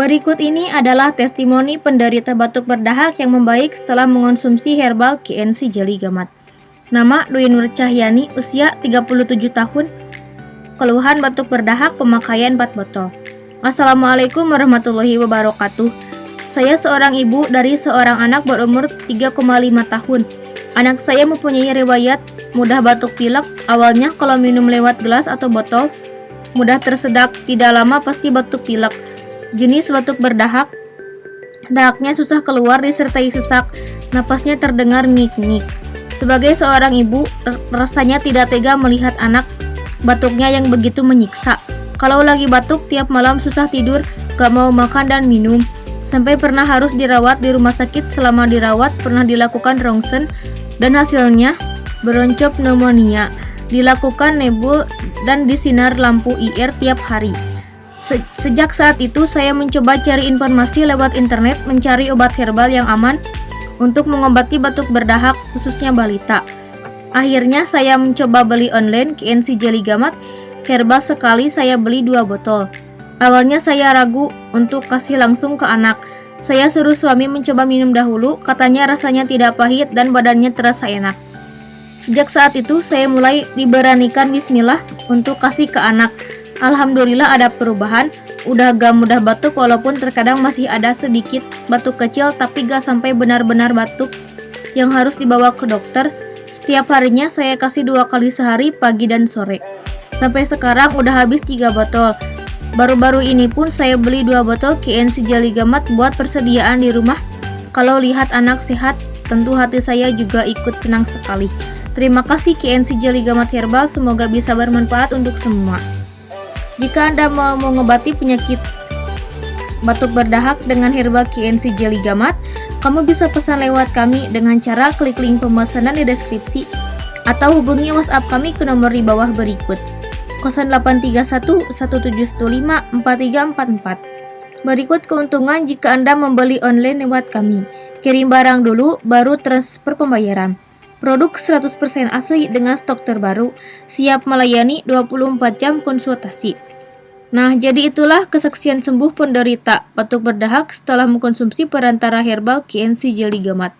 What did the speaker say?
Berikut ini adalah testimoni penderita batuk berdahak yang membaik setelah mengonsumsi herbal KNC Jelly Gamat. Nama Dwi Nur Cahyani, usia 37 tahun, keluhan batuk berdahak, pemakaian 4 botol. Assalamualaikum warahmatullahi wabarakatuh. Saya seorang ibu dari seorang anak berumur 3,5 tahun. Anak saya mempunyai riwayat mudah batuk pilek. Awalnya kalau minum lewat gelas atau botol, mudah tersedak, tidak lama pasti batuk pilek. Jenis batuk berdahak, dahaknya susah keluar disertai sesak, napasnya terdengar ngik-ngik. Sebagai seorang ibu, rasanya tidak tega melihat anak batuknya yang begitu menyiksa. Kalau lagi batuk, tiap malam susah tidur, gak mau makan dan minum. Sampai pernah harus dirawat di rumah sakit. Selama dirawat, pernah dilakukan rongsen, dan hasilnya beroncop pneumonia. Dilakukan nebul dan disinar lampu IR tiap hari. Sejak saat itu, saya mencoba cari informasi lewat internet, mencari obat herbal yang aman untuk mengobati batuk berdahak, khususnya balita. Akhirnya saya mencoba beli online KNC Jelly Gamat herbal. Sekali saya beli 2 botol. Awalnya saya ragu untuk kasih langsung ke anak. Saya suruh suami mencoba minum dahulu, katanya rasanya tidak pahit dan badannya terasa enak. Sejak saat itu saya mulai diberanikan bismillah untuk kasih ke anak. Alhamdulillah ada perubahan, udah gak mudah batuk walaupun terkadang masih ada sedikit batuk kecil tapi gak sampai benar-benar batuk yang harus dibawa ke dokter. Setiap harinya saya kasih 2 kali sehari, pagi dan sore. Sampai sekarang udah habis 3 botol. Baru-baru ini pun saya beli 2 botol KNC Jelly Gamat buat persediaan di rumah. Kalau lihat anak sehat, tentu hati saya juga ikut senang sekali. Terima kasih KNC Jelly Gamat Herbal, semoga bisa bermanfaat untuk semua. Jika Anda mau mengobati penyakit batuk berdahak dengan herbal KNC Jelly Gamat, kamu bisa pesan lewat kami dengan cara klik link pemesanan di deskripsi atau hubungi WhatsApp kami ke nomor di bawah berikut 0831 1715 4344. Berikut keuntungan jika Anda membeli online lewat kami. Kirim barang dulu, baru transfer pembayaran. Produk 100% asli dengan stok terbaru, siap melayani 24 jam konsultasi. Nah, jadi itulah kesaksian sembuh penderita batuk berdahak setelah mengkonsumsi perantara herbal KNC Jelly Gamat.